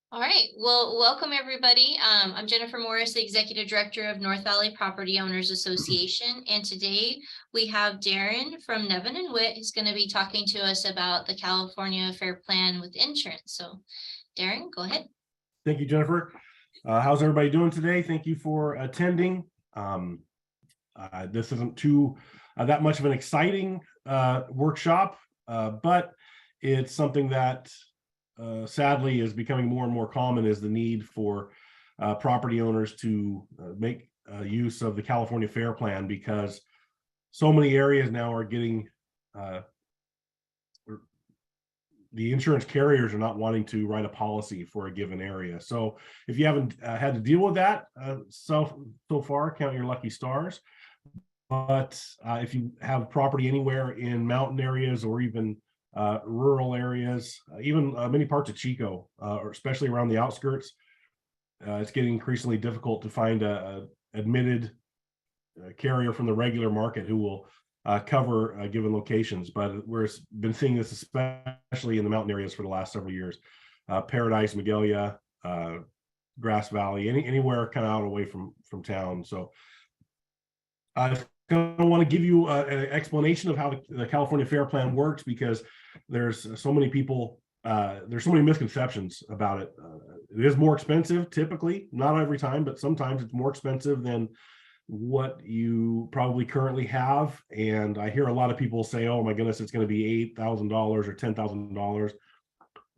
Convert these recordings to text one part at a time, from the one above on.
All right. Well, welcome everybody. I'm Jennifer Morris, the Executive Director of North Valley Property Owners Association. And today we have Darren from Nevin and Witt who's going to be talking to us about the California Fair Plan with insurance. So Darren, go ahead. Thank you, Jennifer. How's everybody doing today? Thank you for attending. This isn't too that much of an exciting workshop, but it's something that sadly is becoming more and more common, is the need for property owners to make use of the California Fair Plan, because so many areas now are getting the insurance carriers are not wanting to write a policy for a given area. So if you haven't had to deal with that so far, count your lucky stars. But if you have property anywhere in mountain areas or even rural areas, even many parts of Chico, or especially around the outskirts, it's getting increasingly difficult to find a admitted carrier from the regular market who will cover given locations. But we've been seeing this especially in the mountain areas for the last several years. Paradise, Magalia, Grass Valley, anywhere kind of out away from town. So I want to give you an explanation of how the California Fair Plan works, because there's so many people, there's so many misconceptions about it. It is more expensive, typically, not every time, but sometimes it's more expensive than what you probably currently have. And I hear a lot of people say, oh my goodness, it's going to be $8,000 or $10,000.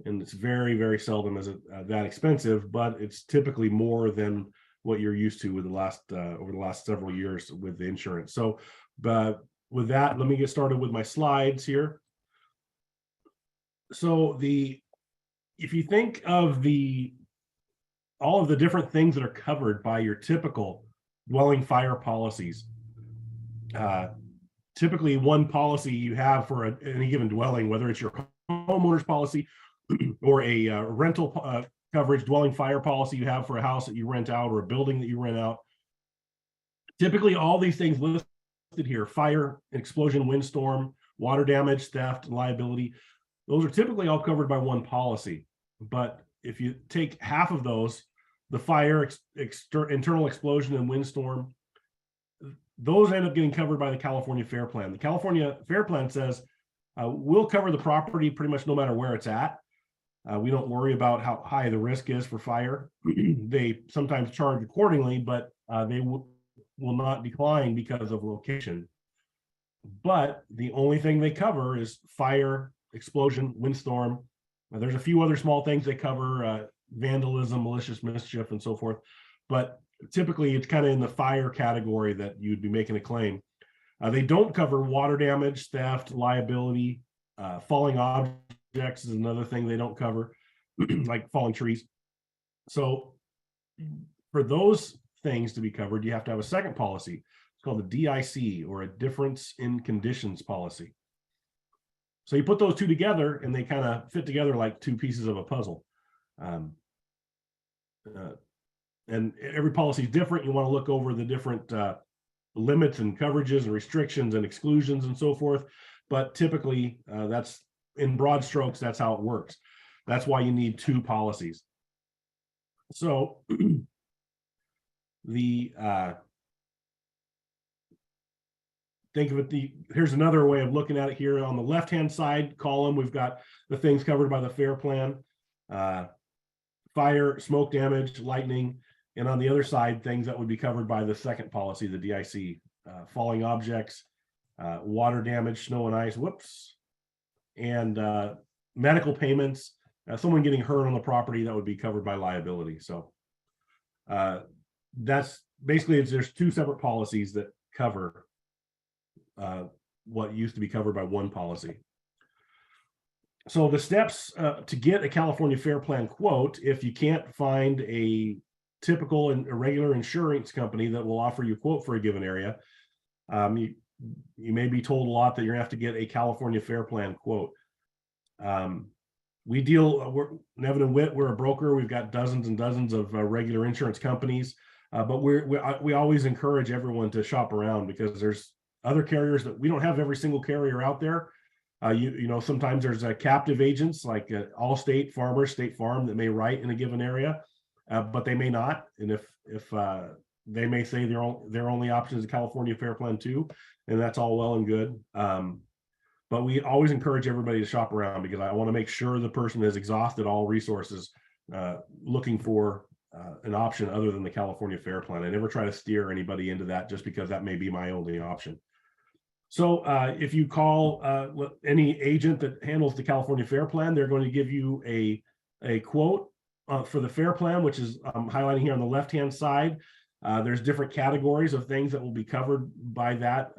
And it's very, very seldom is it that expensive, but it's typically more than what you're used to with the last over the last several years with the insurance. So, but with that, let me get started with my slides here. So if you think of all of the different things that are covered by your typical dwelling fire policies, typically one policy you have for any given dwelling, whether it's your homeowner's policy or a rental coverage dwelling fire policy you have for a house that you rent out or a building that you rent out. Typically, all these things listed here: fire, explosion, windstorm, water damage, theft, liability, those are typically all covered by one policy. But if you take half of those, the fire, internal explosion, and windstorm, those end up getting covered by the California Fair Plan. The California Fair Plan says we'll cover the property pretty much no matter where it's at. We don't worry about how high the risk is for fire. They sometimes charge accordingly, but they will not decline because of location. But the only thing they cover is fire, explosion, windstorm. There's a few other small things they cover, vandalism, malicious mischief, and so forth. But typically, it's kind of in the fire category that you'd be making a claim. They don't cover water damage, theft, liability, falling objects is another thing they don't cover, like falling trees. So for those things to be covered, you have to have a second policy. It's called the DIC, or a difference in conditions policy. So you put those two together and they kind of fit together like two pieces of a puzzle. And every policy is different. You want to look over the different limits and coverages and restrictions and exclusions and so forth. But typically, that's in broad strokes, that's how it works. That's why you need two policies. So think of it, here's another way of looking at it here. On the left-hand side column, we've got the things covered by the Fair Plan: fire, smoke damage, lightning. And on the other side, things that would be covered by the second policy, the DIC: falling objects, water damage, snow and ice, and medical payments. Someone getting hurt on the property, that would be covered by liability. So that's basically, there's two separate policies that cover what used to be covered by one policy. So the steps to get a California Fair Plan quote, if you can't find a typical and regular insurance company that will offer you a quote for a given area, you may be told a lot that you're gonna have to get a California Fair Plan quote. We're Nevin and Witt, we're a broker. We've got dozens and dozens of regular insurance companies, but we always encourage everyone to shop around, because there's other carriers that we don't have every single carrier out there. You know, sometimes there's captive agents like Allstate, Farmers, State Farm that may write in a given area, but they may not. And if they may say their only option is a California Fair Plan 2, and that's all well and good. But we always encourage everybody to shop around, because I want to make sure the person has exhausted all resources looking for an option other than the California Fair Plan. I never try to steer anybody into that just because that may be my only option. So if you call any agent that handles the California Fair Plan, they're going to give you a quote for the Fair Plan, which is highlighting here on the left-hand side. There's different categories of things that will be covered by that,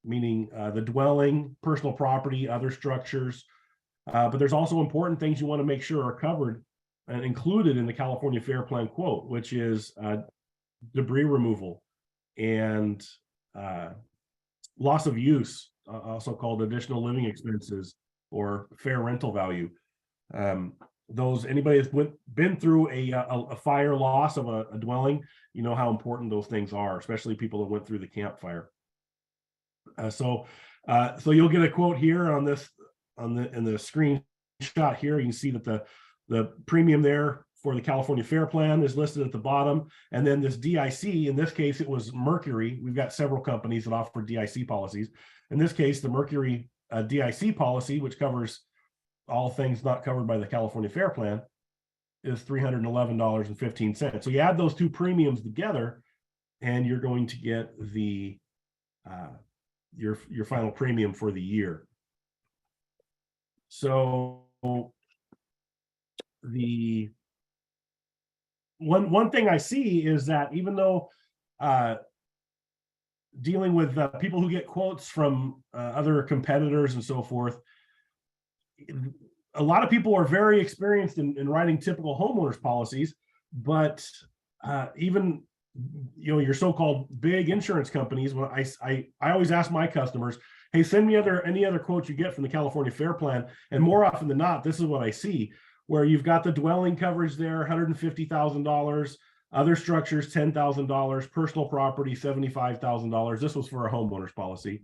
meaning the dwelling, personal property, other structures. But there's also important things you want to make sure are covered and included in the California Fair Plan quote, which is debris removal and loss of use, also called additional living expenses or fair rental value. Those, anybody that's been through a fire loss of a dwelling, you know how important those things are, especially people that went through the campfire. So you'll get a quote here on this in the screenshot here. You can see that the premium there for the California Fair Plan is listed at the bottom, and then this DIC, in this case it was Mercury. We've got several companies that offer DIC policies. In this case, the Mercury DIC policy, which covers all things not covered by the California Fair Plan, is $311.15. So you add those two premiums together, and you're going to get the your final premium for the year. So the one thing I see is that even though dealing with people who get quotes from other competitors and so forth, a lot of people are very experienced in writing typical homeowners policies, but even your so-called big insurance companies, when I always ask my customers, hey, send me any other quotes you get from the California Fair Plan, and more often than not, this is what I see, where you've got the dwelling coverage there, $150,000, other structures, $10,000, personal property, $75,000. This was for a homeowner's policy.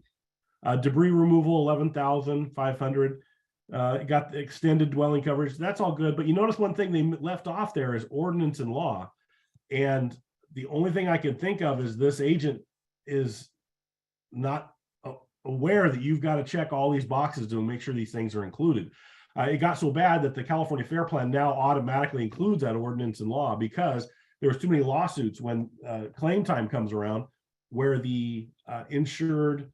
Debris removal, $11,500. Got the extended dwelling coverage. That's all good. But you notice one thing they left off there is ordinance and law. And the only thing I can think of is this agent is not aware that you've got to check all these boxes to make sure these things are included. It got so bad that the California Fair Plan now automatically includes that ordinance and law, because there was too many lawsuits when claim time comes around where the insured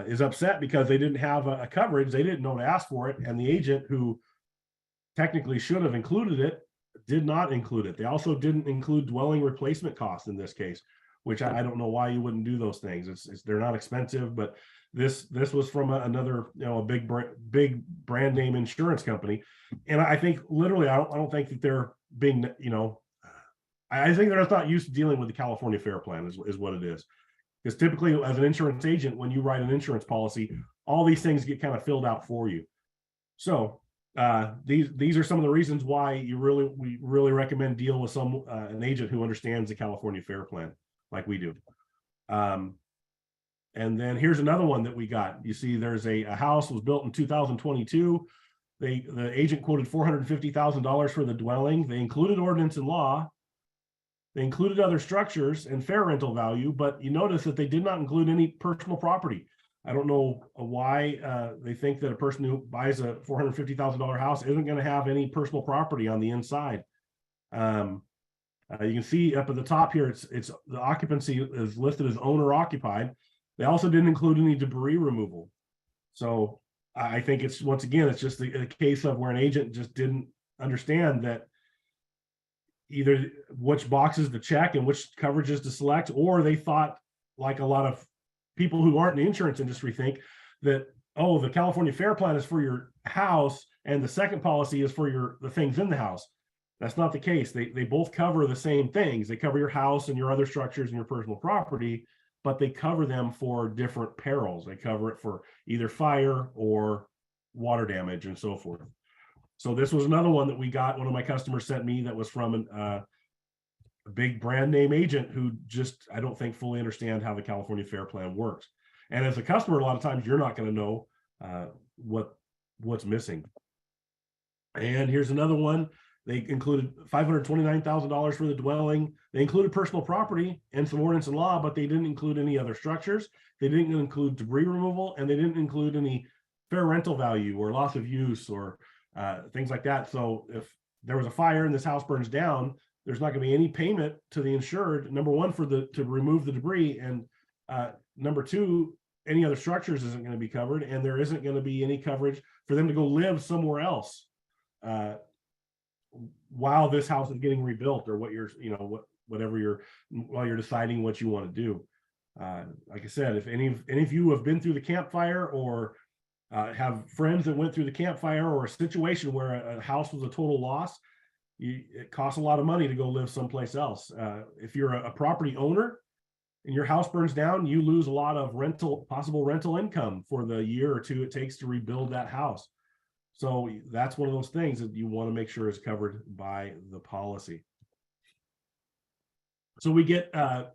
is upset because they didn't have a coverage, they didn't know to ask for it, and the agent who technically should have included it did not include it. They also didn't include dwelling replacement costs in this case, which I don't know why you wouldn't do those things. They're not expensive, but this was from another a big brand name insurance company, and I think literally I don't think that they're being I think they're just not used to dealing with the California Fair Plan is what it is. Because typically, as an insurance agent, when you write an insurance policy, all these things get kind of filled out for you. So these are some of the reasons why we really recommend deal with an agent who understands the California Fair Plan like we do. And then here's another one that we got. You see, there's a house was built in 2022. The agent quoted $450,000 for the dwelling. They included ordinance and law. They included other structures and fair rental value, but you notice that they did not include any personal property. I don't know why they think that a person who buys a $450,000 house isn't going to have any personal property on the inside. You can see up at the top here, it's the occupancy is listed as owner occupied. They also didn't include any debris removal. So I think it's, once again, it's just a case of where an agent just didn't understand that either which boxes to check and which coverages to select, or they thought, like a lot of people who aren't in the insurance industry think, that, oh, the California Fair Plan is for your house and the second policy is for the things in the house. That's not the case. They both cover the same things. They cover your house and your other structures and your personal property, but they cover them for different perils. They cover it for either fire or water damage and so forth. So this was another one that we got. One of my customers sent me that was from a big brand name agent who just, I don't think, fully understand how the California Fair Plan works. And as a customer, a lot of times you're not going to know what what's missing. And here's another one. They included $529,000 for the dwelling. They included personal property and some ordinance and law, but they didn't include any other structures. They didn't include debris removal, and they didn't include any fair rental value or loss of use or things like that. So if there was a fire and this house burns down, there's not going to be any payment to the insured, number one, to remove the debris, and number two, any other structures isn't going to be covered, and there isn't going to be any coverage for them to go live somewhere else while this house is getting rebuilt, or whatever while you're deciding what you want to do. Like I said, if any of you have been through the campfire or have friends that went through the campfire, or a situation where a house was a total loss, it costs a lot of money to go live someplace else. If you're a property owner and your house burns down, you lose a lot of possible rental income for the year or two it takes to rebuild that house. So that's one of those things that you want to make sure is covered by the policy. So we get, the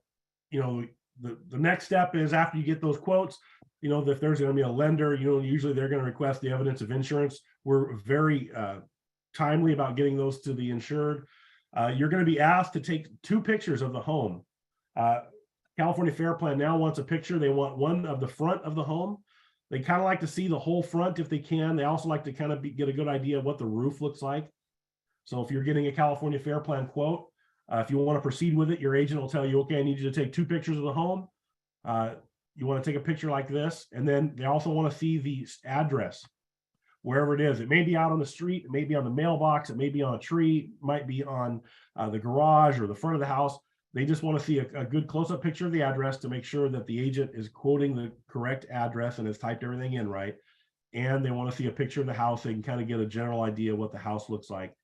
next step is, after you get those quotes, if there's going to be a lender, usually they're going to request the evidence of insurance. We're very timely about getting those to the insured. You're going to be asked to take 2 pictures of the home. California Fair Plan now wants a picture. They want one of the front of the home. They kind of like to see the whole front if they can. They also like to kind of get a good idea of what the roof looks like. So if you're getting a California Fair Plan quote, if you want to proceed with it, your agent will tell you, okay, I need you to take 2 pictures of the home. You want to take a picture like this, and then they also want to see the address, wherever it is. It may be out on the street, it may be on the mailbox, it may be on a tree, it might be on the garage or the front of the house. They just want to see a good close-up picture of the address to make sure that the agent is quoting the correct address and has typed everything in right. And they want to see a picture of the house. They can kind of get a general idea what the house looks like.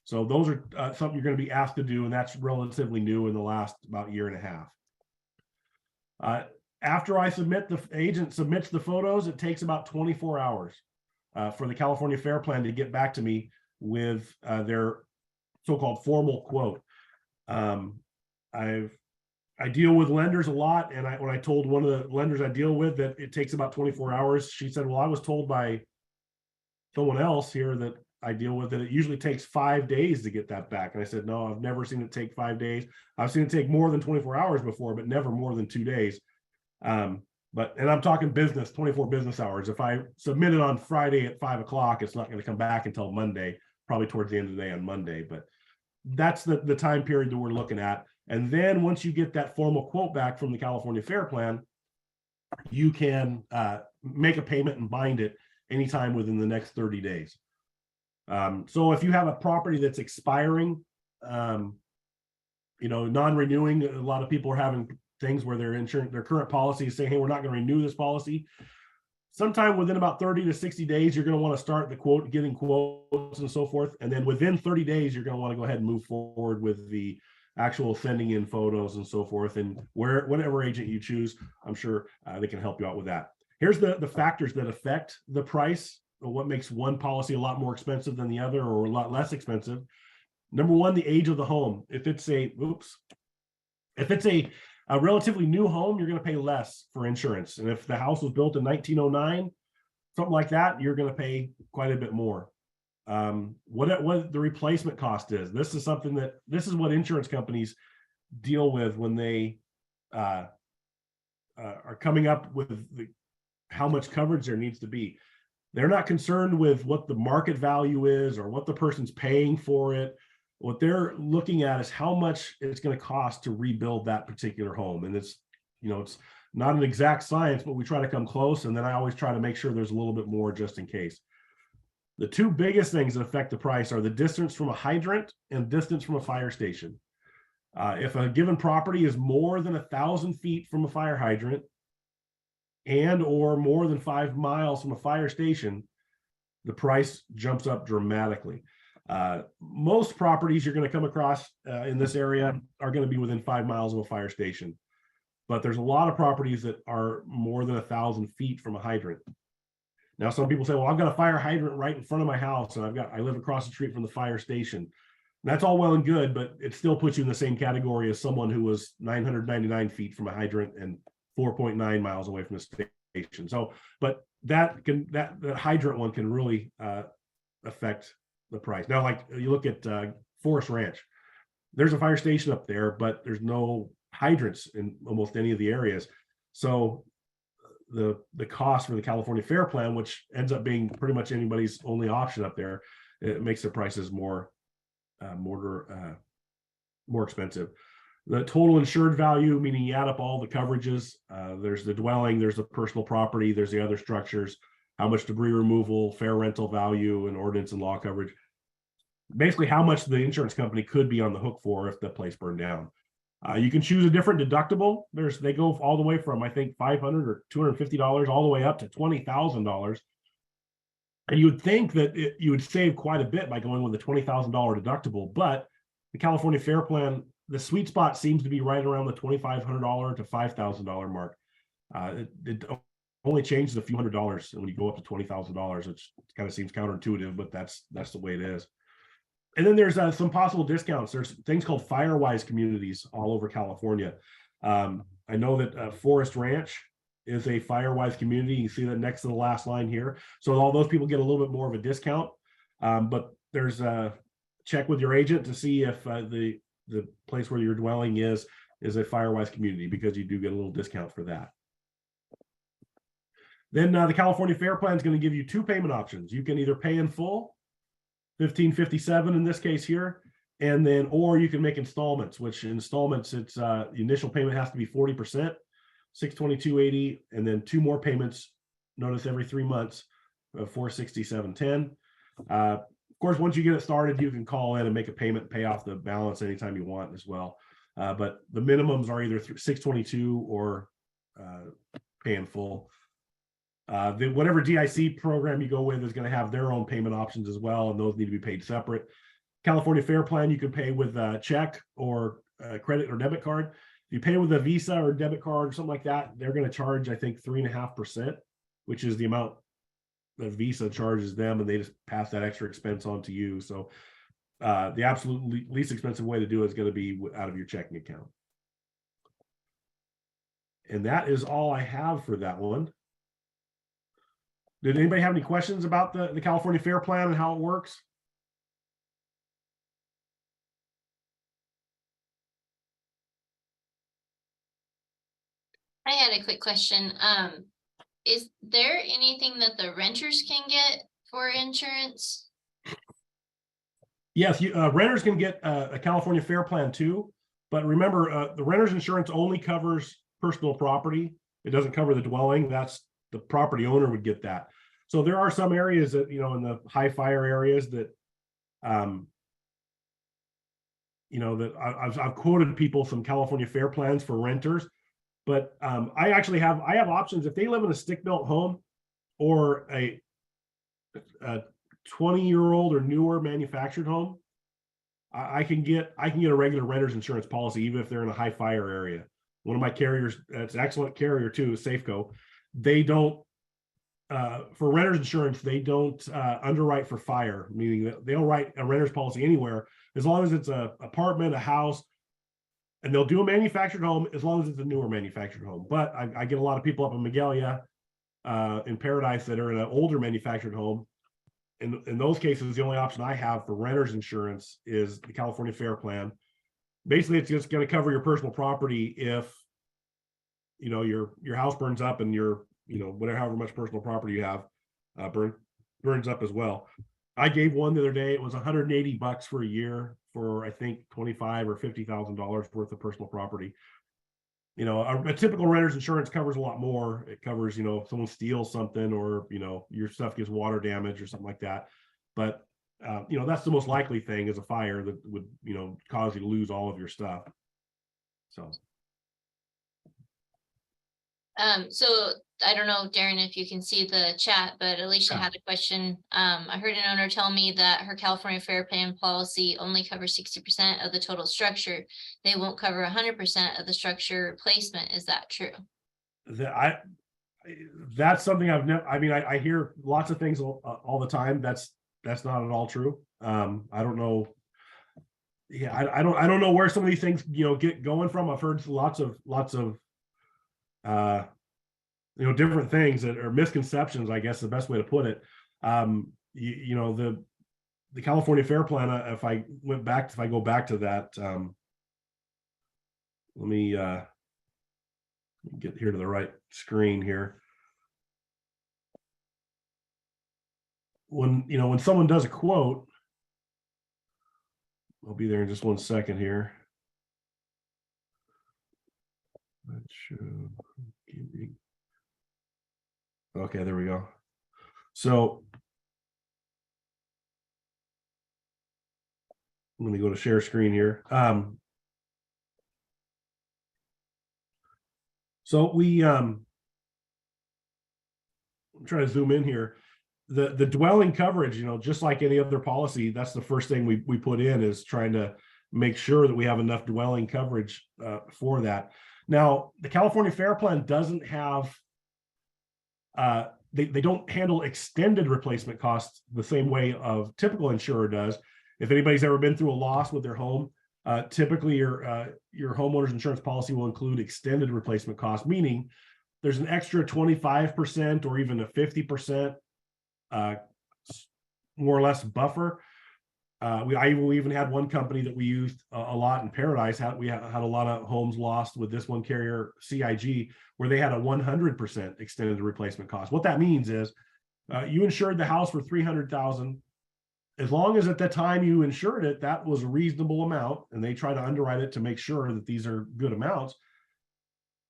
So those are something you're going to be asked to do, and that's relatively new in the last about year and a half. After the agent submits the photos, it takes about 24 hours for the California Fair Plan to get back to me with their so-called formal quote. I deal with lenders a lot, and when I told one of the lenders I deal with that it takes about 24 hours, she said, well, I was told by someone else here that I deal with that it usually takes 5 days to get that back. And I said, no, I've never seen it take 5 days. I've seen it take more than 24 hours before, but never more than 2 days. And I'm talking 24 business hours. If I submit it on Friday at 5 o'clock, it's not going to come back until Monday, probably towards the end of the day on Monday. But that's the time period that we're looking at. And then once you get that formal quote back from the California Fair Plan, you can make a payment and bind it anytime within the next 30 days. So if you have a property that's expiring, non-renewing, a lot of people are having things where their current policy is saying, hey, we're not going to renew this policy. Sometime within about 30 to 60 days, you're going to want to start getting quotes and so forth. And then within 30 days, you're going to want to go ahead and move forward with the actual sending in photos and so forth. And whatever agent you choose, I'm sure they can help you out with that. Here's the factors that affect the price, or what makes one policy a lot more expensive than the other, or a lot less expensive. Number one, the age of the home. If it's a relatively new home, you're going to pay less for insurance. And if the house was built in 1909, something like that, you're going to pay quite a bit more. What the replacement cost is. This is what insurance companies deal with when they are coming up with how much coverage there needs to be. They're not concerned with what the market value is or what the person's paying for it. What they're looking at is how much it's going to cost to rebuild that particular home. And it's not an exact science, but we try to come close. And then I always try to make sure there's a little bit more just in case. The 2 biggest things that affect the price are the distance from a hydrant and distance from a fire station. If a given property is more than 1,000 feet from a fire hydrant or more than 5 miles from a fire station, the price jumps up dramatically. Most properties you're going to come across in this area are going to be within 5 miles of a fire station, but there's a lot of properties that are more than 1,000 feet from a hydrant. Now, some people say, well, I've got a fire hydrant right in front of my house, and I live across the street from the fire station. And that's all well and good, but it still puts you in the same category as someone who was 999 feet from a hydrant and 4.9 miles away from the So, but that hydrant one can really affect the price. Now, like you look at Forest Ranch, there's a fire station up there, but there's no hydrants in almost any of the areas. So the cost for the California Fair Plan, which ends up being pretty much anybody's only option up there, it makes the prices more expensive. The total insured value, meaning you add up all the coverages, there's the dwelling, there's the personal property, there's the other structures, how much debris removal, fair rental value, and ordinance and law coverage. Basically, how much the insurance company could be on the hook for if the place burned down. You can choose a different deductible. They go all the way from, I think, $500 or $250 all the way up to $20,000. And you would think that you would save quite a bit by going with a $20,000 deductible, but the California Fair Plan, the sweet spot seems to be right around the $2,500 to $5,000 mark. It only changes a few $100s when you go up to $20,000, which kind of seems counterintuitive, but that's the way it is. And then there's some possible discounts. There's things called Firewise communities all over California. I know that Forest Ranch is a Firewise community. You see that next to the last line here. So all those people get a little bit more of a discount. But there's check with your agent to see if the place where your dwelling is a Firewise community, because you do get a little discount for that. Then the California Fair Plan is going to give you two payment options. You can either pay in full, $1,557 in this case here, and then, or you can make installments, which installments, it's the initial payment has to be 40%, $622.80, and then two more payments, notice every 3 months, of $467.10. Of course, once you get it started, you can call in and make a payment, pay off the balance anytime you want as well. But the minimums are either $622 or pay in full. Whatever DIC program you go with is going to have their own payment options as well, and those need to be paid separate. California Fair Plan, you can pay with a check or a credit or debit card. If you pay with a Visa or debit card or something like that, they're going to charge, I think, 3.5%, which is the amount that Visa charges them, and they just pass that extra expense on to you. So the absolute least expensive way to do it is going to be out of your checking account. And that is all I have for that one. Did anybody have any questions about the California Fair Plan and how it works? I had a quick question. Is there anything that the renters can get for insurance? Yes, renters can get a California Fair Plan too, but remember, the renter's insurance only covers personal property. It doesn't cover the dwelling. That's the property owner would get that. So there are some areas that, in the high fire areas that, that I've quoted people some California Fair Plans for renters, but I have options if they live in a stick-built home or a 20-year-old or newer manufactured home. I can get a regular renter's insurance policy even if they're in a high fire area. One of my carriers, that's an excellent carrier too, is Safeco. They don't. For renter's insurance, they don't underwrite for fire, meaning that they'll write a renter's policy anywhere as long as it's an apartment, a house, and they'll do a manufactured home as long as it's a newer manufactured home. But I get a lot of people up in Magalia, in Paradise, that are in an older manufactured home. In those cases, the only option I have for renter's insurance is the California Fair Plan. Basically, it's just going to cover your personal property if your house burns up and your whatever, however much personal property you have, burns up as well. I gave one the other day. It was $180 for a year for, I think, $25,000 or $50,000 worth of personal property. A typical renter's insurance covers a lot more. It covers, if someone steals something or, your stuff gets water damage or something like that. But, that's the most likely thing, is a fire that would, cause you to lose all of your stuff. So. So I don't know, Darren, if you can see the chat, but Alicia had a question. I heard an owner tell me that her California Fair Plan policy only covers 60% of the total structure. They won't cover 100% of the structure replacement. Is that true? That's something I've never. I hear lots of things all the time. That's not at all true. I don't know. Yeah, I don't know where some of these things get going from. I've heard lots of different things that are misconceptions, I guess the best way to put it. The California Fair Plan, if I go back to that, let me get here to the right screen here. When someone does a quote, I'll be there in just one second here. Okay, there we go. So let me go to share screen here. So we I'm trying to zoom in here. The dwelling coverage, just like any other policy, that's the first thing we put in, is trying to make sure that we have enough dwelling coverage for that. Now, the California Fair Plan doesn't have they don't handle extended replacement costs the same way of typical insurer does. If anybody's ever been through a loss with their home, typically your homeowner's insurance policy will include extended replacement costs, meaning there's an extra 25% or even a 50% more or less buffer. I even had one company that we used a lot in Paradise. We had a lot of homes lost with this one carrier, CIG, where they had a 100% extended replacement cost. What that means is you insured the house for $300,000. As long as at the time you insured it, that was a reasonable amount, and they try to underwrite it to make sure that these are good amounts.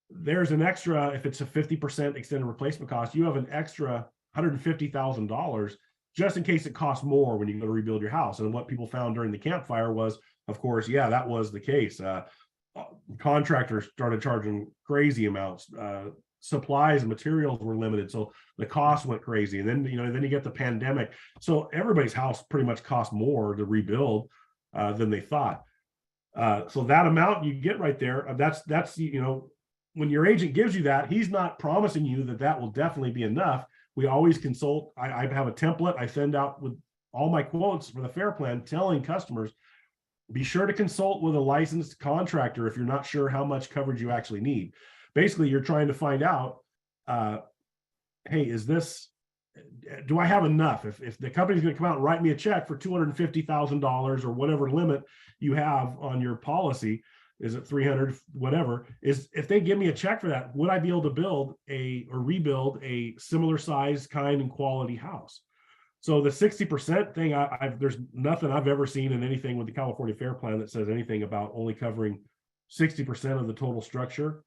There's an extra, if it's a 50% extended replacement cost, you have an extra $150,000 just in case it costs more when you go to rebuild your house. And what people found during the campfire was, of course, yeah, that was the case. Contractors started charging crazy amounts. Supplies and materials were limited, so the cost went crazy. And then you get the pandemic, so everybody's house pretty much cost more to rebuild than they thought. So that amount you get right there, that's when your agent gives you that, he's not promising you that will definitely be enough. We always consult. I have a template I send out with all my quotes for the Fair Plan, telling customers, be sure to consult with a licensed contractor if you're not sure how much coverage you actually need. Basically, you're trying to find out, hey, do I have enough? If the company's going to come out and write me a check for $250,000 or whatever limit you have on your policy, is it 300, whatever, is if they give me a check for that, would I be able to rebuild a similar size, kind, and quality house? So the 60% thing, there's nothing I've ever seen in anything with the California Fair Plan that says anything about only covering 60% of the total structure.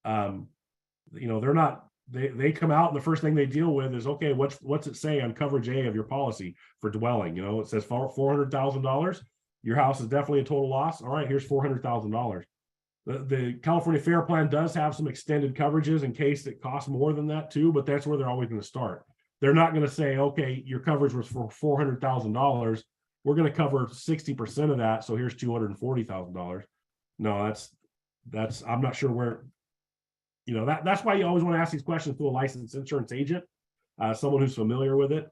They're not, they come out and the first thing they deal with is, okay, what's it say on coverage A of your policy for dwelling? It says $400,000. Your house is definitely a total loss. All right, here's $400,000. The California Fair Plan does have some extended coverages in case it costs more than that too, but that's where they're always going to start. They're not going to say, okay, your coverage was for $400,000. We're going to cover 60% of that, so here's $240,000. No, that's I'm not sure where. That's why you always want to ask these questions to a licensed insurance agent, someone who's familiar with it.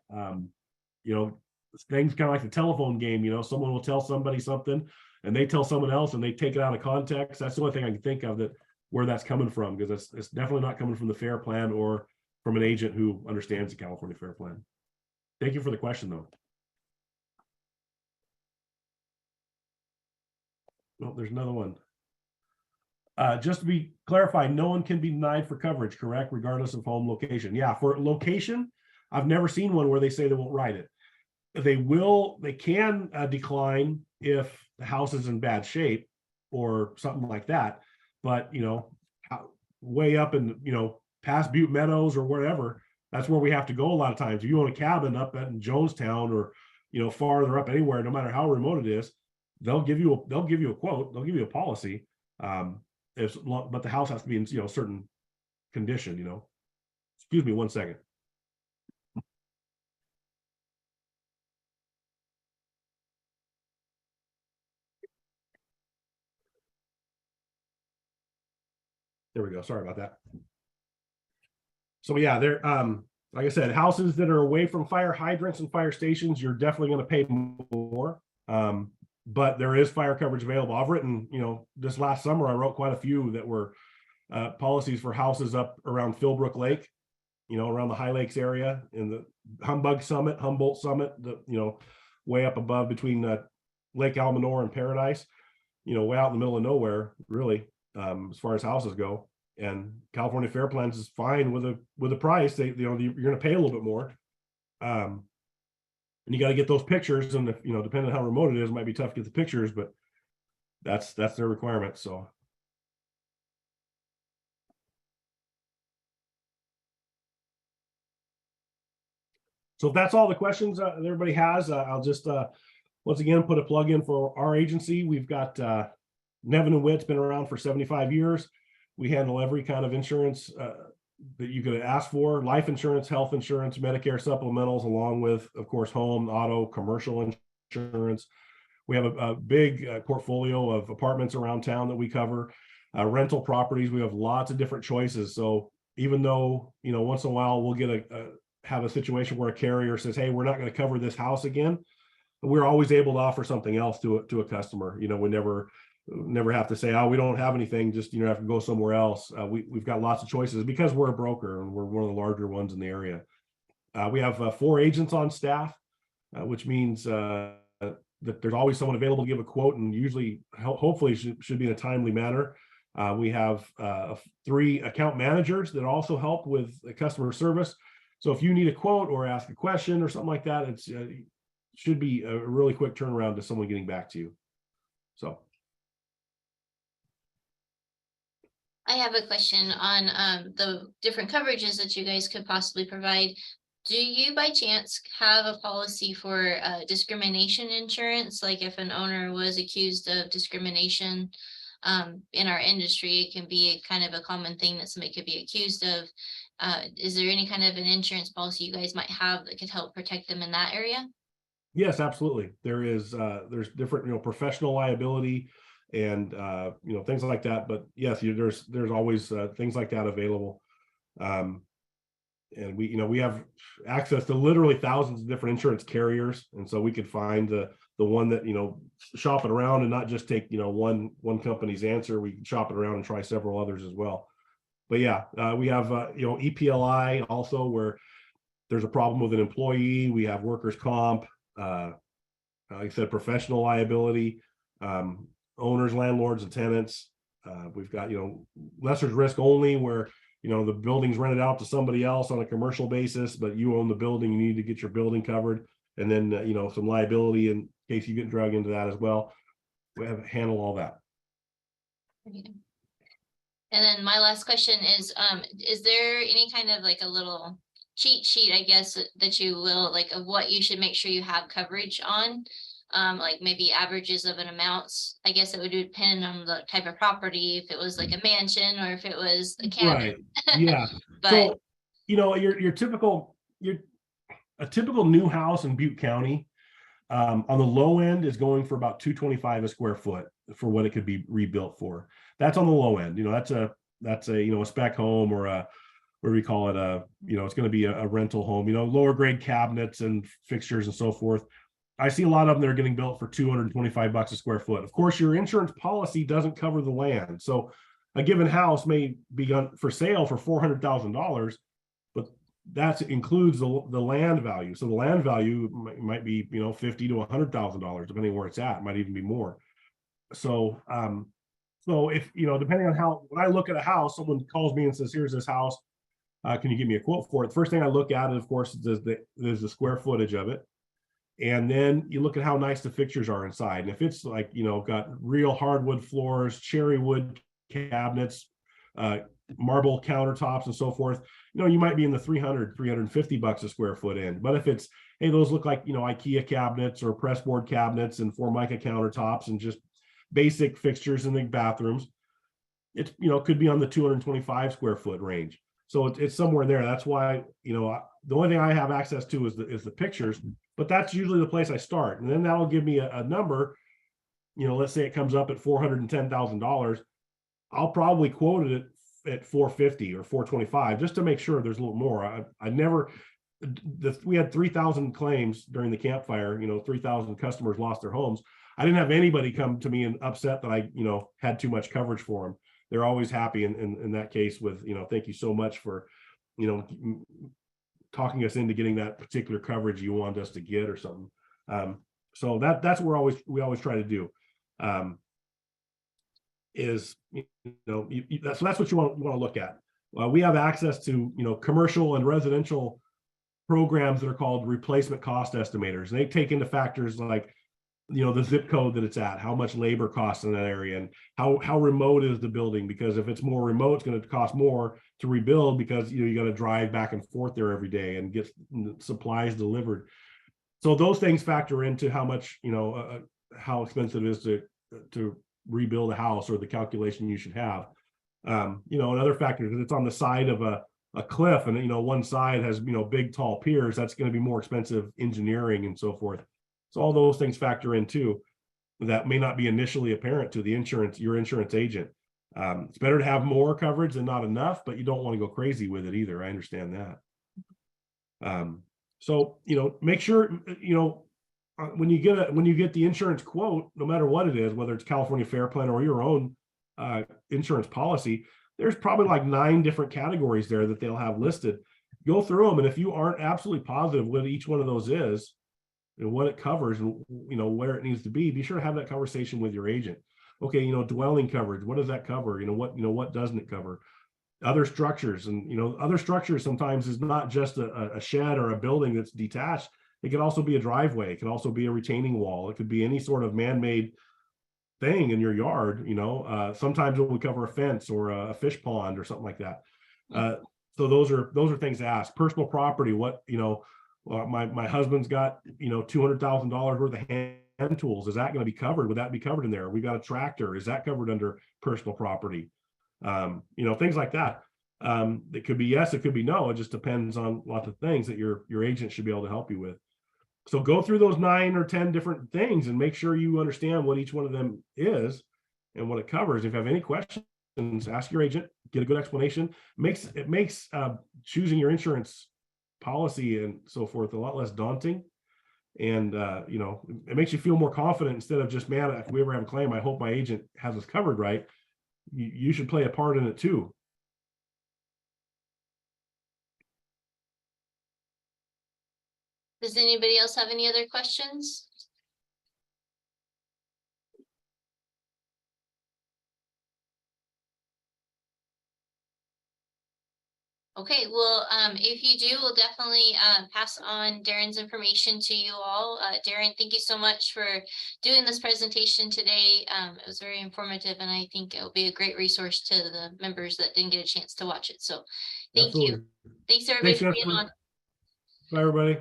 Things kind of like the telephone game. Someone will tell somebody something and they tell someone else and they take it out of context. That's the only thing I can think of where that's coming from, because it's definitely not coming from the Fair Plan or from an agent who understands the California Fair Plan. Thank you for the question, though. Well, there's another one. Just to be clarified, no one can be denied for coverage, correct? Regardless of home location. Yeah, for location, I've never seen one where they say they won't write it. They can decline if the house is in bad shape or something like that. But, way up in, past Butte Meadows or wherever, that's where we have to go a lot of times. If you own a cabin up in Jonestown or, farther up anywhere, no matter how remote it is, they'll give you a quote, they'll give you a policy. But the house has to be in, certain condition, Excuse me one second. There we go. Sorry about that. So yeah, they're like I said, houses that are away from fire hydrants and fire stations, you're definitely going to pay more. But there is fire coverage available. I've written, this last summer, I wrote quite a few that were policies for houses up around Philbrook Lake, around the High Lakes area, in the Humboldt Summit, way up above between Lake Almanor and Paradise, way out in the middle of nowhere, really, as far as houses go. And California Fair Plans is fine with a price. You're going to pay a little bit more. And you got to get those pictures, and depending on how remote it is, it might be tough to get the pictures, but that's their requirement. So if that's all the questions that everybody has, I'll just once again put a plug in for our agency. We've got Nevin and Witt's been around for 75 years. We handle every kind of insurance that you could ask for: life insurance, health insurance, Medicare supplementals, along with, of course, home, auto, commercial insurance. We have a big portfolio of apartments around town that we cover. Rental properties, we have lots of different choices. So even though, once in a while we'll get have a situation where a carrier says, hey, we're not going to cover this house again, we're always able to offer something else to a customer. We never have to say, oh, we don't have anything, just have to go somewhere else. We've got lots of choices because we're a broker and we're one of the larger ones in the area. We have 4 agents on staff, which means that there's always someone available to give a quote, and usually hopefully should be in a timely manner. We have 3 account managers that also help with customer service. So if you need a quote or ask a question or something like that, it's should be a really quick turnaround to someone getting back to you. So I have a question on the different coverages that you guys could possibly provide. Do you by chance have a policy for discrimination insurance? Like if an owner was accused of discrimination in our industry, it can be kind of a common thing that somebody could be accused of. Is there any kind of an insurance policy you guys might have that could help protect them in that area? yes, absolutely. There's different, professional liability and, things like that. But yes, there's always things like that available. And we have access to literally thousands of different insurance carriers. And so we could find the one that, shop it around and not just take, one company's answer. We can shop it around and try several others as well. But yeah, we have, EPLI also, where there's a problem with an employee. We have workers' comp, like I said, professional liability, owners, landlords, and tenants. We've got, lesser's risk only, where, the building's rented out to somebody else on a commercial basis, but you own the building, you need to get your building covered. And then, some liability in case you get dragged into that as well. We have to handle all that. And then my last question is there any kind of like a little cheat sheet, I guess, that you will, like, of what you should make sure you have coverage on? Like maybe averages of an amounts. I guess it would depend on the type of property, if it was like a mansion or if it was a cabin. Right. Yeah. But so, a typical new house in Butte County, on the low end is going for about $225 a square foot for what it could be rebuilt for. That's on the low end. That's a spec home, or what do we call it? It's going to be a rental home, lower grade cabinets and fixtures and so forth. I see a lot of them that are getting built for $225 a square foot. Of course, your insurance policy doesn't cover the land. So a given house may be for sale for $400,000, but that includes the land value. So the land value might be, $50,000 to $100,000, depending on where it's at. It might even be more. So, if, depending on when I look at a house, someone calls me and says, here's this house, can you give me a quote for it? The first thing I look at, of course, is the square footage of it. And then you look at how nice the fixtures are inside. And if it's like, got real hardwood floors, cherry wood cabinets, marble countertops and so forth, you might be in the $350 a square foot in. But if it's, hey, those look like, IKEA cabinets or pressboard cabinets and Formica countertops and just basic fixtures in the bathrooms, it's, could be on the 225 square foot range. So it's somewhere there. That's why, the only thing I have access to is the pictures, but that's usually the place I start. And then that'll give me a number. Let's say it comes up at $410,000. I'll probably quote it at $450 or $425, just to make sure there's a little more. We had 3,000 claims during the campfire. 3,000 customers lost their homes. I didn't have anybody come to me and upset that I, had too much coverage for them. they're always happy in that case with, thank you so much for, talking us into getting that particular coverage you want us to get or something. So that's what we always try to do. Is that's what you want to look at. We have access to commercial and residential programs that are called replacement cost estimators. And they take into factors like the zip code that it's at, how much labor costs in that area, and how remote is the building, because if it's more remote, it's going to cost more to rebuild, because you got to drive back and forth there every day and get supplies delivered. So those things factor into how much how expensive it is to rebuild a house, or the calculation you should have. Another factor is it's on the side of a cliff, and one side has big tall piers. That's going to be more expensive engineering and so forth. So all those things factor in too, that may not be initially apparent to your insurance agent. It's better to have more coverage than not enough, but you don't want to go crazy with it either. I understand that. So make sure when you get the insurance quote, no matter what it is, whether it's California Fair Plan or your own insurance policy, there's probably like 9 different categories there that they'll have listed. Go through them, and if you aren't absolutely positive what each one of those is and what it covers and where it needs to be sure to have that conversation with your agent. Okay, dwelling coverage, what does that cover? What doesn't it cover? Other structures, and other structures sometimes is not just a shed or a building that's detached. It could also be a driveway. It could also be a retaining wall. It could be any sort of man-made thing in your yard. Sometimes it will cover a fence or a fish pond or something like that. So those are things to ask. Personal property, what my husband's got $200,000 worth of hand tools. Is that going to be covered? Would that be covered in there? We got a tractor. Is that covered under personal property? Things like that. It could be yes, it could be no. It just depends on lots of things that your agent should be able to help you with. So go through those 9 or 10 different things and make sure you understand what each one of them is and what it covers. If you have any questions, ask your agent, get a good explanation. It makes choosing your insurance policy and so forth a lot less daunting. And it makes you feel more confident, instead of just, man, if we ever have a claim, I hope my agent has us covered right. You should play a part in it too. Does anybody else have any other questions? Okay, well, if you do, we'll definitely pass on Darren's information to you all. Darren, thank you so much for doing this presentation today. It was very informative, and I think it'll be a great resource to the members that didn't get a chance to watch it. So thank you. Thanks everybody for being on. Bye, everybody.